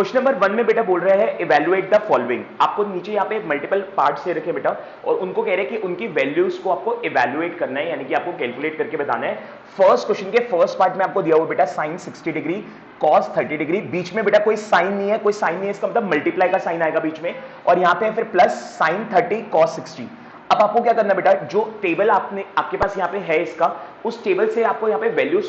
Question number 1 में बेटा बोल रहे हैं इवैल्यूएट द फॉलोइंग। आपको नीचे यहाँ पे मल्टीपल पार्ट्स दे रखे बेटा और उनको कह रहे हैं कि उनकी वैल्यूज को आपको इवैल्यूएट करना है, यानी कि आपको कैलकुलेट करके बताना है। फर्स्ट क्वेश्चन के फर्स्ट पार्ट में आपको दिया हुआ बेटा साइन 60 डिग्री कॉस 30 डिग्री, बीच में बेटा कोई साइन नहीं है, कोई साइन नहीं है इसका मतलब मल्टीप्लाई का साइन आएगा बीच में, और यहाँ पे फिर प्लस साइन 30 कॉस 60। अब आपको क्या करना है बेटा, जो टेबल आपके पास यहाँ पे है इसका, उस टेबल से आपको यहाँ पे वैल्यूज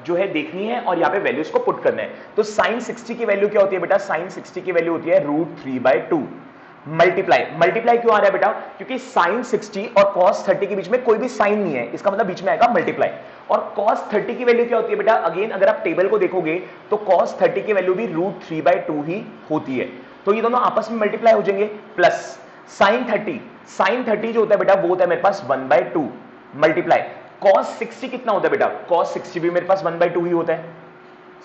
जो है देखनी है और यहाँ पे वैल्यूज को पुट करना है। तो साइन 60 की वैल्यू क्या होती है बेटा, साइन 60 की वैल्यू होती है √3/2। मल्टीप्लाई क्यों आ रहा है बेटा, क्योंकि साइन 60 और कॉस 30 के बीच में कोई भी साइन नहीं है, इसका मतलब बीच में आएगा मल्टीप्लाई। और कॉस 30 की वैल्यू क्या होती है बेटा, अगेन अगर आप टेबल को देखोगे तो कॉस 30 की वैल्यू भी √3/2 ही होती है, तो ये दोनों आपस में मल्टीप्लाई हो जाएंगे। प्लस साइन 30 जो होता है बेटा वो होता है मेरे पास 1/2 मल्टीप्लाई कॉस 60 कितना होता है बेटा, कॉस 60 भी मेरे पास 1/2 ही होता है।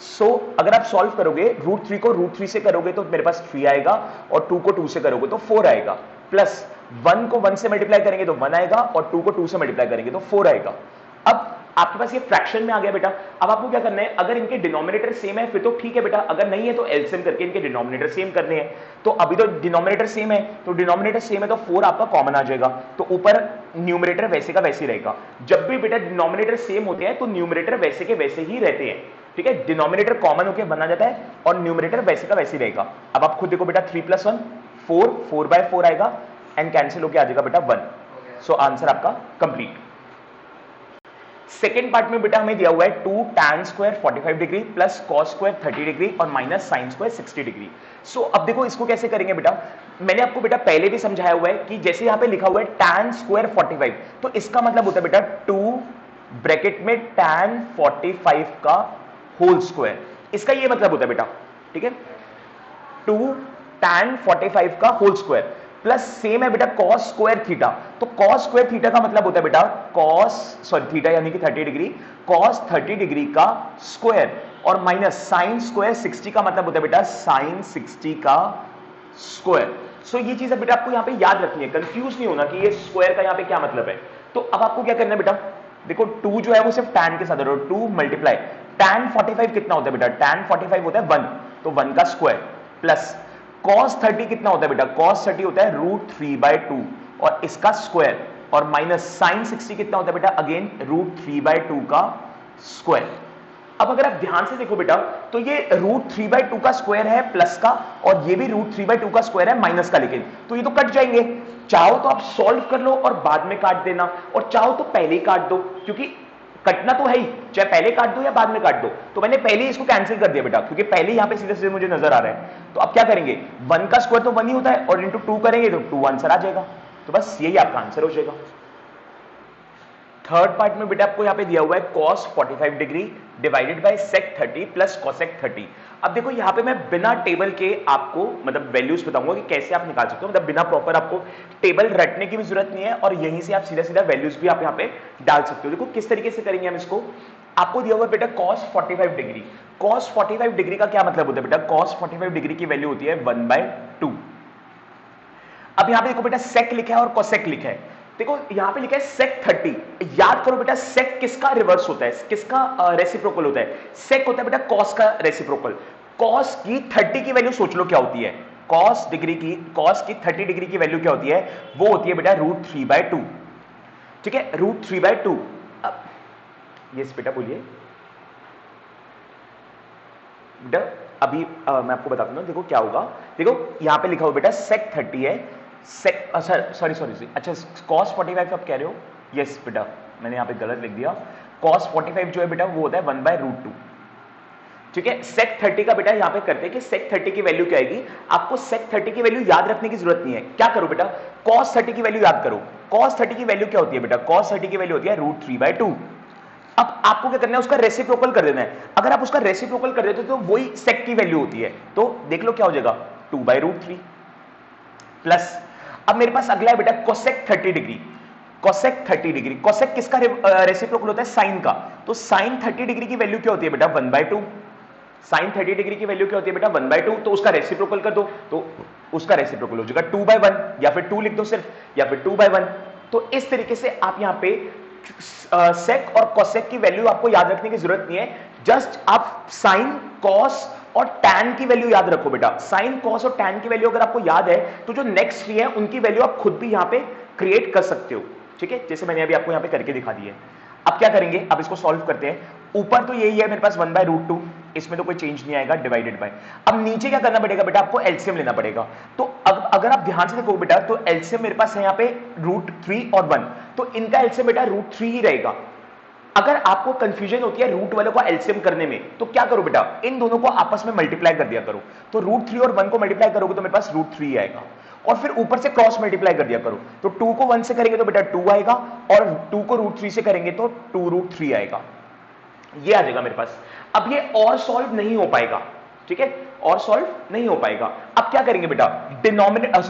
सो अगर आप सॉल्व करोगे √3 को √3 से करोगे तो मेरे पास 3 आएगा और 2 को 2 से करोगे तो 4 आएगा, प्लस 1 को 1 से मल्टीप्लाई करेंगे तो 1 आएगा और 2 को 2 से मल्टीप्लाई करेंगे तो 4 आएगा। अब आपके पास ये फ्रैक्शन में आ गया बेटा। अब आपको क्या करना है, अगर इनके डिनोमिनेटर सेम है फिर तो ठीक है बेटा, अगर नहीं है तो एलसीएम करके इनके डिनोमिनेटर सेम करने हैं। तो अभी तो डिनोमिनेटर सेम है, तो डिनोमिनेटर सेम है तो 4 आपका कॉमन आ जाएगा, तो ऊपर न्यूमरेटर वैसे का वैसे ही रहेगा। जब भी बेटा डिनोमिनेटर सेम होते हैं तो न्यूमरेटर वैसे के वैसे ही रहते हैं, ठीक है, डिनोमिनेटर कॉमन होकर बना जाता है और न्यूमरेटर वैसे का वैसे ही रहेगा। अब आप खुद देखो बेटा 3 + 1 4, 4/4 आएगा एंड कैंसिल होकर आ जाएगा बेटा 1। सो आंसर आपका कंप्लीट। सेकेंड पार्ट में बेटा हमें दिया हुआ है 2 tan square 45 degree plus cos square 30 degree और माइनस साइन स्क्वायर 60 डिग्री। सो अब देखो इसको कैसे करेंगे बेटा, मैंने आपको बेटा पहले भी समझाया हुआ है कि जैसे यहां पे लिखा हुआ है tan स्क्वायर 45, तो इसका मतलब होता है बेटा 2 ब्रैकेट में tan 45 का होल स्क्वायर, इसका ये मतलब होता है बेटा, ठीक है, 2 tan 45 का होल स्क्वायर प्लस सेम है बेटा कॉस स्क्वायर थीटा। तो कॉस स्क्वायर थीटा का मतलब होता है बेटा थीटा यानी कि 30 डिग्री, कॉस 30 डिग्री का स्क्वायर और माइनस साइन स्क्वायर 60 का मतलब होता है बेटा साइन 60 का स्क्वायर। सो ये चीज बेटा आपको यहाँ पे याद रखनी है, कंफ्यूज नहीं होना कि ये स्क्वायर का यहाँ पे क्या मतलब है। तो अब आपको क्या करना है बेटा, देखो 2 जो है वो सिर्फ tan के साथ 2 मल्टीप्लाई tan 45 कितना होता है बेटा, tan 45 होता है 1, तो 1 का स्क्वायर प्लस cos 30 कितना होता है बेटा, cos 30 होता है √3/2 और इसका स्क्वायर और माइनस साइन 60 कितना होता है बेटा, अगेन √3/2 का स्क्वायर। अब अगर आप ध्यान से देखो बेटा तो ये √3/2 का स्क्वायर है प्लस का और ये भी √3/2 का स्क्वायर है माइनस का, लेकिन तो ये तो कट जाएंगे। चाहो तो आप सॉल्व कर लो और बाद में काट देना, और चाहो तो पहले ही काट दो, क्योंकि कटना तो है ही, चाहे पहले काट दो या बाद में काट दो। तो मैंने पहले ही इसको कैंसिल कर दिया बेटा, क्योंकि पहले यहां पे सीधे सीधे मुझे नजर आ रहा है। तो अब क्या करेंगे, 1 का स्क्वायर तो 1 ही होता है और इंटू 2 करेंगे तो 2 आंसर आ जाएगा, तो बस यही आपका आंसर हो जाएगा। थर्ड पार्ट में बेटा आपको यहां पे दिया हुआ है cos 45 degree divided by sec 30 plus cosec 30। अब देखो यहां पे मैं बिना टेबल के आपको मतलब वैल्यूज बताऊंगा कि कैसे आप निकाल सकते हो, मतलब बिना प्रॉपर आपको टेबल रटने की भी जरूरत नहीं है और यहीं से आप सीधा सीधा वैल्यूज भी आप यहां पे डाल सकते हो। देखो किस तरीके से करेंगे हम इसको। आपको दिया हुआ बेटा cos 45 डिग्री, cos 45 डिग्री का क्या मतलब होता है बेटा, cos 45 डिग्री की वैल्यू होती है 1/2। अब यहां पे देखो बेटा sec लिखा है और cosec लिखा है, देखो यहां पे लिखा है sec 30, याद करो बेटा sec किसका रिवर्स होता है, किसका रेसिप्रोकल होता है, sec होता है बेटा cos का रेसिप्रोकल। cos की 30 की वैल्यू सोच लो क्या होती है, cos की 30 डिग्री की वैल्यू क्या होती है, वो होती है बेटा √3/2, ठीक है, √3/2। अब यस बेटा बोलिए बेटा, अभी मैं आपको बताता हूं, देखो क्या होगा, देखो यहां पे लिखा हुआ बेटा sec 30 है, सॉरी अच्छा cos 45 आप कह रहे हो, यस बेटा मैंने यहां पे गलत लिख दिया, cos 45 जो है बेटा वो होता है 1/√2, ठीक है। sec 30 का बेटा यहां पे करते हैं कि sec 30 की वैल्यू क्या आएगी, आपको sec 30 की वैल्यू याद रखने की जरूरत नहीं है, क्या करो बेटा cos 30 की वैल्यू याद करो, cos 30 की वैल्यू क्या होती है बेटा, cos 30 की वैल्यू होती है √3/2। अब आपको क्या करना है, उसका रेसिप्रोकल कर देना है, अगर आप उसका रेसिप्रोकल कर देते हो तो वही sec की वैल्यू होती है, तो देख लो क्या हो जाएगा 2/√3 प्लस, अब मेरे पास अगला है बेटा cosec 30 degree, cosec 30 degree, cosec किसका रेसिप्रोकल होता है, साइन का, तो sin 30 डिग्री की वैल्यू क्या होती है बेटा 1/2, sin 30 डिग्री की वैल्यू क्या होती है बेटा 1/2, तो उसका रेसिप्रोकल कर दो, तो उसका रेसिप्रोकल हो जाएगा 2/1 या फिर 2 लिख दो सिर्फ, या फिर 2/1। तो इस तरीके से आप यहां पे sec और cosec की वैल्यू आपको याद रखने की जरूरत नहीं है, जस्ट आप sin cos और tan की वैल्यू याद रखो बेटा, साइन कॉस और tan की वैल्यू अगर आपको याद है तो जो नेक्स्ट थ्री है उनकी वैल्यू आप खुद भी यहां पे क्रिएट कर सकते हो, ठीक है, जैसे मैंने अभी आपको यहां पे करके दिखा दी है। अब क्या करेंगे, अब इसको सॉल्व करते हैं। ऊपर तो यही है मेरे पास 1/√2, इसमें तो कोई चेंज नहीं आएगा, डिवाइडेड बाय। अब नीचे क्या करना पड़ेगा बेटा, आपको एलसीएम लेना पड़ेगा। तो अब अगर आप ध्यान से देखो बेटा, तो एलसीएम मेरे पास है यहाँ पे √3 और 1, तो इनका एलसीएम बेटा √3 ही रहेगा। अगर आपको कंफ्यूजन होती है रूट वालों का एलसीएम करने में, तो क्या करो बेटा, इन दोनों को आपस में मल्टीप्लाई कर दिया करो। तो √3 और 1 को मल्टीप्लाई करोगे तो मेरे पास √3 आएगा, और फिर ऊपर से क्रॉस मल्टीप्लाई कर दिया करो। तो 2 को 1 से करेंगे तो बेटा 2 आएगा, और 2 को √3 से करेंगे तो 2√3 आएगा, ये आ जाएगा मेरे पास। अब ये और सॉल्व नहीं हो पाएगा, ठीक है, और सॉल्व नहीं हो पाएगा। अब क्या करेंगे बेटा, डिनोमिनेटर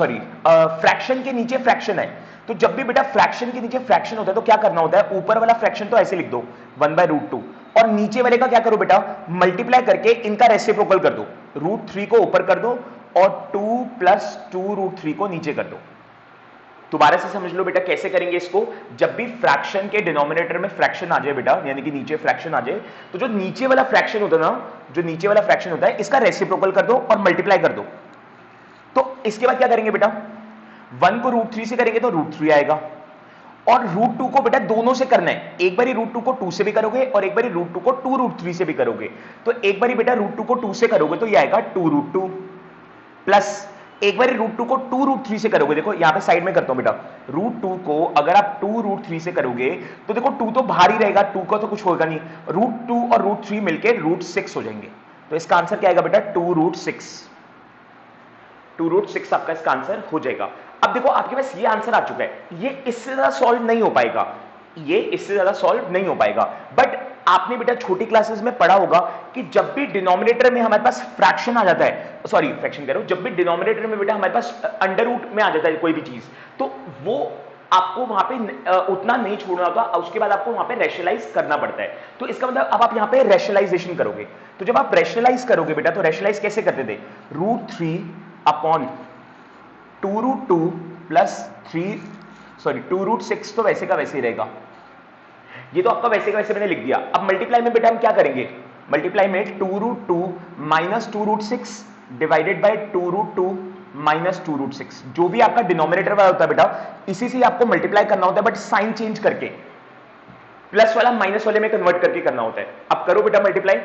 फ्रैक्शन के नीचे फ्रैक्शन है, तो जब भी बेटा फ्रैक्शन के नीचे फ्रैक्शन होता है तो क्या करना होता है, ऊपर वाला फ्रैक्शन तो ऐसे लिख दो 1/√2, और नीचे वाले का क्या करो बेटा, मल्टीप्लाई करके इनका रेसिप्रोकल कर दो, √3 को ऊपर कर दो और 2 + 2√3 को नीचे कर दो। दोबारा से समझ लो बेटा कैसे करेंगे इसको। जब भी फ्रैक्शन के डिनोमिनेटर में फ्रैक्शन आ जाए बेटा, यानी कि नीचे फ्रैक्शन आ जाए, तो जो नीचे वाला फ्रैक्शन होता है ना, जो नीचे वाला फ्रैक्शन होता है, इसका रेसिप्रोकल कर दो और मल्टीप्लाई कर दो। तो इसके बाद क्या करेंगे बेटा, 1 को √3 से करेंगे तो √3 आएगा, और √2 को बेटा दोनों से करना है, एक बारी √2 को 2 से भी करोगे और एक बारी √2 को 2√3 से भी करोगे। तो एक बारी बेटा √2 को 2 से करोगे तो ये आएगा 2√2, प्लस एक बार √2 को 2√3 से करोगे, देखो यहां पे साइड में करता हूं बेटा, √2 को अगर आप 2√3 से करोगे तो देखो 2 तो बाहर ही रहेगा, 2 का तो कुछ होगा नहीं, √2 और √3 मिलके √6 हो जाएंगे। तो इसका आंसर क्या आएगा बेटा, 2√6, 2√6 आपका इसका आंसर हो जाएगा। अब देखो आपके पास ये आंसर आ चुका है, ये इससे ज्यादा सॉल्व नहीं हो पाएगा, ये इससे ज्यादा सॉल्व नहीं हो पाएगा। बट आपने बेटा छोटी क्लासेस में पढ़ा होगा कि जब भी डिनोमिनेटर में हमारे पास फ्रैक्शन आ जाता है, सॉरी फ्रैक्शन कह रहा हूं, जब भी डिनोमिनेटर में बेटा हमारे पास अंडर रूट में आ जाता है कोई भी चीज, तो वो आपको वहां पे उतना नहीं छोड़ना होता, उसके बाद आपको वहां पे रैशनलाइज करना पड़ता है। तो इसका मतलब अब आप यहां पे रैशनलाइजेशन करोगे, तो जब आप रैशनलाइज करोगे बेटा, तो रैशनलाइज कैसे करते थे, √3/2√2 + 2√6 तो वैसे का वैसे ही रहेगा, ये तो आपका वैसे का वैसे मैंने लिख दिया। अब मल्टीप्लाई में बेटा हम क्या करेंगे, मल्टीप्लाई में 2√2 - 2√6 डिवाइडेड बाय 2√2 - 2√6, जो भी आपका डिनोमिनेटर वाला होता है बेटा, इसी से आपको मल्टीप्लाई करना होता है, बट साइन चेंज करके, प्लस वाला माइनस वाले में कन्वर्ट करके करना होता है। अब करो बेटा मल्टीप्लाई,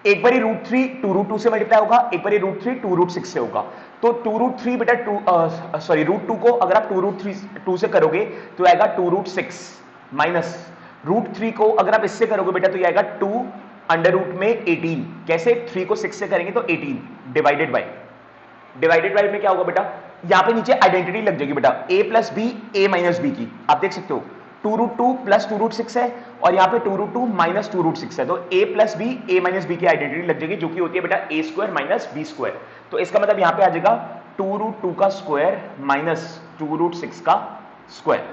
एक बारी √3 2√2 से मल्टीप्लाई होगा, एक बारी √3 2√6 से होगा। तो 2√3 बेटा √2 को अगर आप 2√2 से करोगे तो आएगा 2√6, माइनस √3 को अगर आप इससे करोगे बेटा तो ये आएगा 2 अंडर रूट में 18, कैसे 3 को 6 से करेंगे तो 18, डिवाइडेड बाय में क्या होगा बेटा, यहां पे नीचे आइडेंटिटी लग जाएगी बेटा, a + b a - b की, आप देख सकते हो 2√2 + 2√6 है, और यहाँ पे 2√2 - 2√6 है, तो a + b a - b की आइडेंटिटी लग जाएगी, जो कि होती है बेटा a² - b²। तो इसका मतलब यहाँ पे आ जाएगा 2√2 का स्क्वायर माइनस 2√6 का स्क्वायर।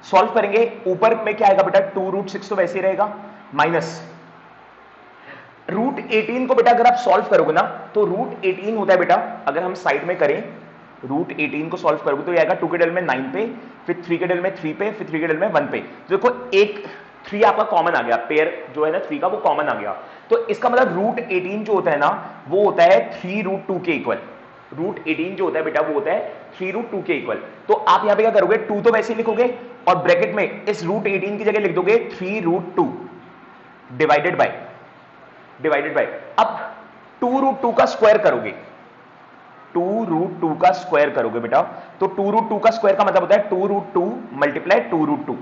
सॉल्व करेंगे, ऊपर में क्या आएगा बेटा, 2√6 तो वैसे ही रहेगा, माइनस √18 को बेटा अगर आप सॉल्व करोगे ना, तो √18 होता है बेटा, अगर हम साइड में करें √18 को सॉल्व करोगे तो ये आएगा 2 के डबल में 9 पे, फिर 3 के डबल में 3 पे, फिर 3 के डबल में 1 पे। तो देखो एक 3 आपका कॉमन आ गया, पेयर जो है ना 3 का वो कॉमन आ गया, तो इसका मतलब √18 जो होता है ना वो होता है 3√2 के इक्वल। √18 जो होता है बेटा वो होता है 3√2 के इक्वल। तो आप यहां पे क्या करोगे, 2 तो वैसे ही लिखोगे और ब्रैकेट में इस √18 की जगह लिख दोगे 3√2 डिवाइडेड बाय अब 2√2 का स्क्वायर करोगे, 2√2 का स्क्वायर करोगे बेटा, तो 2√2 का स्क्वायर का मतलब होता है 2√2 × 2√2।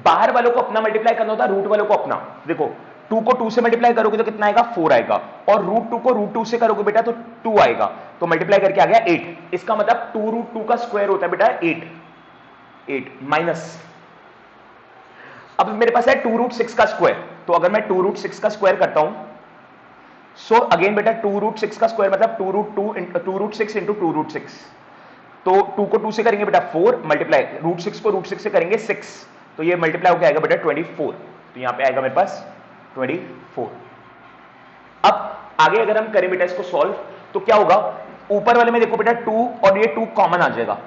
बाहर वालों को अपना मल्टीप्लाई करना होता है, रूट वालों को अपना। देखो 2 को 2 से मल्टीप्लाई करोगे तो कितना आएगा, 4 आएगा, और √2 को √2 से करोगे बेटा तो 2 आएगा, तो मल्टीप्लाई करके आ गया 8। इसका मतलब 2√2 का स्क्वायर होता है बेटा 8 माइनस, अब मेरे पास है 2√6 का स्क्वायर, तो अगर मैं 2√6 का स्क्वायर करता हूं, सो अगेन बेटा 2√6 का स्क्वायर मतलब 2√6 × 2√6, तो 2 को 2 से करेंगे बेटा 4 मल्टीप्लाई, √6 को √6 से करेंगे 6, तो ये मल्टीप्लाई होकर आएगा बेटा 24, तो यहां पे आएगा मेरे पास 24। अब आगे अगर हम करें बेटा इसको सॉल्व, तो क्या होगा, ऊपर वाले में देखो बेटा 2 और ये 2 कॉमन आ जाएगा,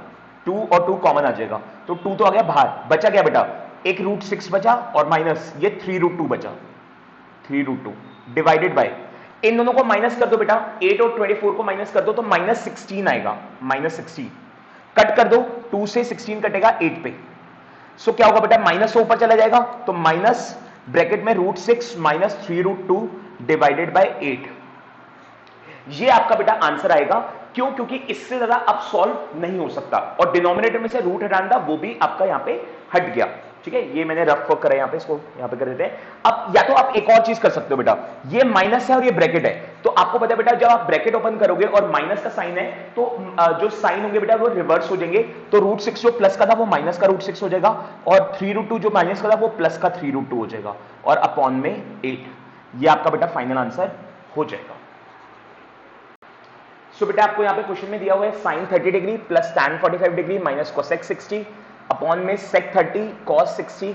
2 और 2 कॉमन आ जाएगा, तो 2 तो आ गया बाहर, बचा क्या बेटा, एक √6 बचा और माइनस ये 3√2 बचा, 3√2। डिवाइडेड बाय, इन दोनों को माइनस कर दो बेटा, 8 और 24 को माइनस कर दो तो -16 आएगा, -16 कट कर दो, 2 से 16 कटेगा 8 पे, सो क्या होगा बेटा, माइनस से ऊपर चला जाएगा तो माइनस ब्रैकेट में √6 माइनस 3√2 डिवाइडेड बाय 8, ये आपका बेटा आंसर आएगा। क्यों? क्योंकि इससे ज्यादा अब सॉल्व नहीं हो सकता, और डिनोमिनेटर में से रूट हटाना था वो भी आपका यहां पे हट गया। ठीक है, ये मैंने रफ वर्क करा यहां पे, इसको यहां पे कर देते हैं। अब या तो आप एक और चीज कर सकते हो बेटा, ये माइनस है और ये ब्रैकेट है, तो आपको पता है बेटा जब आप ब्रैकेट ओपन करोगे और माइनस का साइन है तो जो साइन होंगे बेटा वो रिवर्स हो जाएंगे, तो √6 जो प्लस का था वो माइनस का √6 हो जाएगा, और 3√2 जो माइनस का था वो प्लस का 3√2 हो जाएगा, और अपॉन में 8, ये आपका बेटा फाइनल आंसर हो जाएगा। सो बेटा आपको यहां पे क्वेश्चन में दिया हुआ है sin 30 degree plus tan 45 degree minus cosec 60 upon में sec 30 cos 60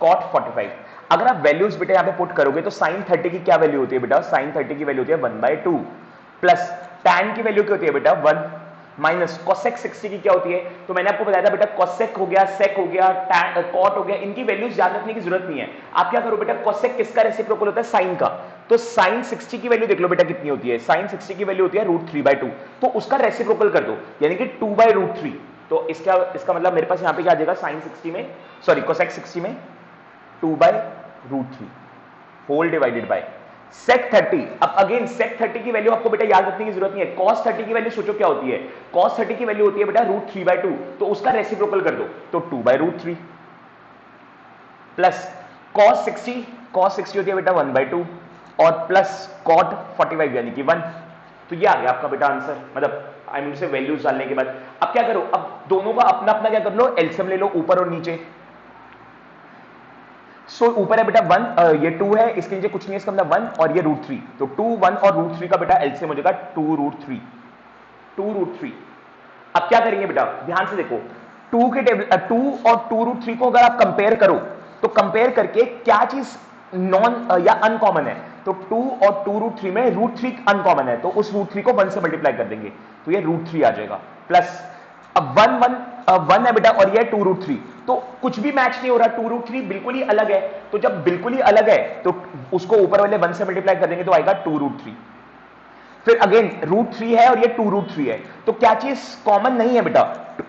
cot 45। अगर आप वैल्यूज बेटा यहां पे पुट करोगे तो sin 30 की क्या वैल्यू होती है बेटा, sin 30 की वैल्यू होती है 1/2 प्लस tan की वैल्यू क्या होती है बेटा 1 माइनस cosec 60 की क्या होती है, तो मैंने आपको बताया था बेटा cosec हो गया, sec हो गया, tan cot हो गया, इनकी वैल्यूज याद रखने की जरूरत नहीं है। आप क्या करो बेटा, cosec किसका रेसिप्रोकल होता है, sin का, तो sin 60 की वैल्यू देख लो बेटा कितनी होती है, sin 60 की वैल्यू होती है √3/2, तो उसका रेसिप्रोकल कर दो यानी कि 2/√3, तो इसका मतलब मेरे पास यहां पे क्या आ जाएगा, sin 60 में सॉरी cosec 60 में 2/√3 होल डिवाइडेड बाय sec 30। अब अगेन sec 30 की वैल्यू आपको बेटा याद रखने की जरूरत नहीं है, cos 30 की वैल्यू सोचो क्या होती है, cos 30 की वैल्यू होती है बेटा √3/2, तो उसका रेसिप्रोकल कर दो तो 2/√3 प्लस cos 60 होती है बेटा 1/2 और प्लस cot 45 यानी कि 1, तो ये आ गया आपका बेटा आंसर, मतलब आई मीन से वैल्यूज डालने के बाद। अब क्या करो, अब दोनों का अपना अपना क्या कर लो, एलसीएम ले लो ऊपर और नीचे। सो ऊपर है बेटा 1, ये 2 है, इसके नीचे कुछ नहीं है, इसका मतलब 1 और ये √3, तो 2 1 और √3 का बेटा एलसीएम हो जाएगा 2√3। अब क्या करेंगे बेटा, ध्यान से देखो, 2 के टेबल 2 और 2√3 को अगर आप कंपेयर करो तो कंपेयर करके क्या चीज नॉन या अनकॉमन है, तो 2 और 2√3 में √3 अनकॉमन है, तो उस √3 को 1 से मल्टीप्लाई कर देंगे तो ये √3 आ जाएगा, प्लस अब 1 है बेटा और ये 2√3, तो कुछ भी मैच नहीं हो रहा, 2√3 बिल्कुल ही अलग है, तो जब बिल्कुल ही अलग है तो उसको ऊपर वाले 1 से मल्टीप्लाई कर देंगे तो आएगा 2√3। फिर अगेन √3 है और ये 2√3 है, तो क्या चीज कॉमन नहीं है बेटा,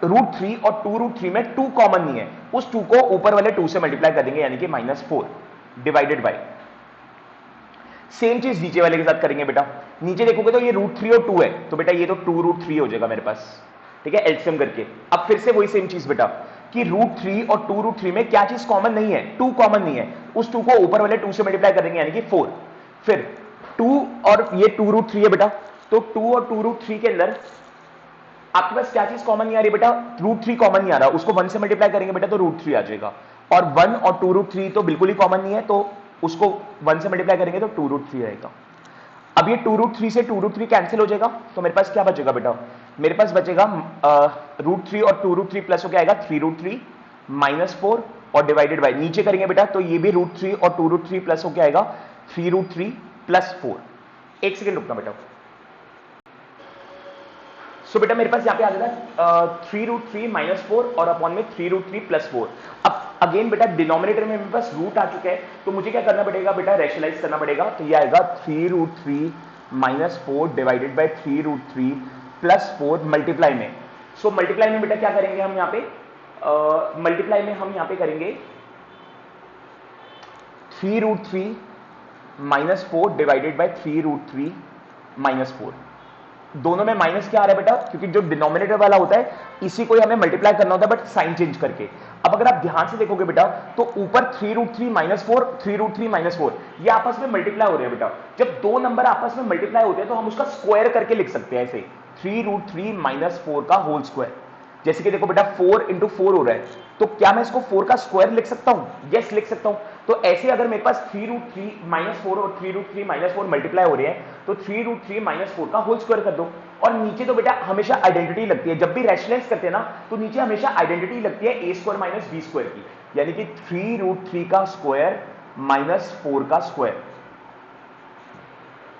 √3 और 2√3 में 2 कॉमन नहीं है, उस 2 को ऊपर वाले 2 से मल्टीप्लाई कर देंगे यानी कि -4 डिवाइडेड बाय, सेम चीज नीचे वाले के साथ करेंगे बेटा, नीचे देखोगे तो ये √3 और 2 है, तो बेटा ये तो 2√3 हो जाएगा मेरे पास, ठीक है, एलसीएम करके। अब फिर से वही सेम चीज बेटा कि √3 और 2√3 में क्या चीज कॉमन नहीं है, 2 कॉमन नहीं है, उस 2 को ऊपर वाले 2 से मल्टीप्लाई कर देंगे यानी कि 4, फिर 2 और ये 2√3 है बेटा, तो 2 और 2√3 के अंदर आपके पास क्या चीज कॉमन नहीं आ रही बेटा, √3 कॉमन नहीं आ रहा, उसको 1 से मल्टीप्लाई करेंगे बेटा तो √3 आ जाएगा, और 1 और 2√3 तो बिल्कुल ही कॉमन नहीं है, तो उसको 1 से मल्टीप्लाई करेंगे तो 2√3 रहेगा। अब ये 2√3 से 2√3 कैंसिल हो जाएगा, तो मेरे पास क्या बचेगा बेटा, मेरे पास बचेगा √3 और 2√3 प्लस हो क्या आएगा 3√3 -4 और डिवाइडेड बाय, नीचे करेंगे बेटा तो ये भी √3 और 2√3 प्लस हो क्या आएगा 3√3 + 4। एक सेकेंड रुकना बेटा, सो बेटा मेरे पास यहाँ पे आ जाएगा 3√3 -4 और अपॉन में 3√3 + 4। अब अगेन बेटा डिनोमिनेटर में मेरे पास रूट आ चुके हैं, तो मुझे क्या करना पड़ेगा बेटा, रैशनलाइज करना पड़ेगा, तो ये आएगा 3√3 -4 डिवाइडेड बाय 3√3 + 4 मल्टीप्लाई में। सो मल्टीप्लाई में बेटा क्या करेंगे हम यहाँ पे, मल्टीप्लाई में हम यहाँ पे करेंगे 3√3 -4 डिवाइडेड बाय 3√3 -4, दोनों में माइनस क्या आ रहा है बेटा, क्योंकि जो डिनोमिनेटर वाला होता है इसी को ही हमें मल्टीप्लाई करना होता है बट साइन चेंज करके। अब अगर आप ध्यान से देखोगे बेटा तो ऊपर 3√3 -4 3√3 -4 ये आपस में मल्टीप्लाई हो रहे हैं बेटा, जब दो नंबर आपस में मल्टीप्लाई होते हैं तो हम उसका स्क्वायर करके लिख सकते हैं ऐसे 3√3 -4 का होल स्क्वायर, जैसे कि देखो बेटा 4 × 4 हो रहा है, तो क्या मैं इसको 4 का स्क्वायर लिख सकता हूं, यस लिख सकता हूं। तो ऐसे अगर मेरे पास 3√3 -4 और 3√3 -4 मल्टीप्लाई हो रहे हैं तो 3√3 -4 का होल स्क्वायर कर दो, और नीचे तो बेटा हमेशा आइडेंटिटी लगती है, जब भी रैशनलाइज करते हैं ना तो नीचे हमेशा आइडेंटिटी लगती है a² - b² की, यानी कि 3√3 का स्क्वायर -4 का स्क्वायर।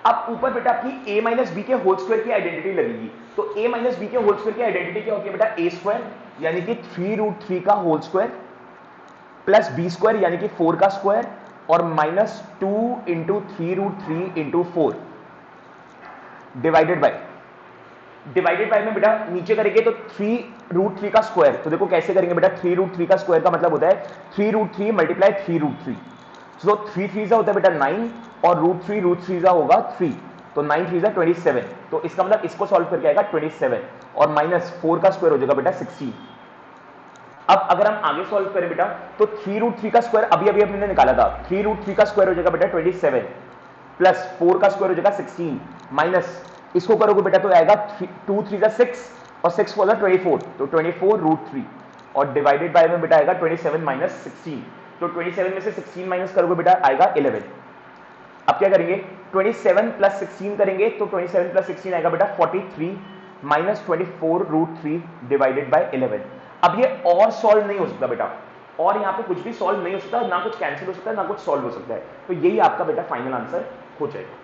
अब ऊपर बेटा आपकी a - b के होल स्क्वायर की आइडेंटिटी लगेगी, तो a - b के होल स्क्वायर की आइडेंटिटी क्या होती है बेटा a² यानी कि 3√3 का होल स्क्वायर प्लस b² यानी कि 4 का स्क्वायर और minus 2 into 3√3 into 4 divided by में बेटा नीचे करेंगे तो 3√3 का स्क्वायर। तो देखो कैसे करेंगे बेटा, 3√3 का स्क्वायर का मतलब होता है 3√3 मल्टीप्लाई 3√3। सो 3 3 होता है बेटा 9 और √3 होगा 3, तो 9 3 27। तो इसका मतलब इसको सॉल्व करके आएगा 27 और माइनस 4 का स्क्वायर हो जाएगा बेटा 16। अब अगर हम आगे सॉल्व करें बेटा तो 3√3 का स्क्वायर अभी हमने निकाला था, 3√3 का स्क्वायर हो जाएगा बेटा 27 प्लस 4 का स्क्वायर हो जाएगा 16 माइनस इसको करोगे बेटा तो आएगा 2 3 6 और 6 4 24, तो 24√3 और डिवाइडेड बाय में बेटा आएगा 27 माइनस 16। तो 27 में से 16 माइनस करोगे बेटा आएगा 11। अब क्या करेंगे, 27 प्लस 16 करेंगे तो 27 प्लस 16 आएगा बेटा 43 माइनस 24√3 डिवाइडेड बाय 11। अब ये और सॉल्व नहीं हो सकता बेटा, और यहाँ पे कुछ भी सॉल्व नहीं हो सकता, ना कुछ कैंसिल हो सकता है ना कुछ सॉल्व हो सकता है, तो यही आपका बेटा फाइनल आंसर हो जाएगा।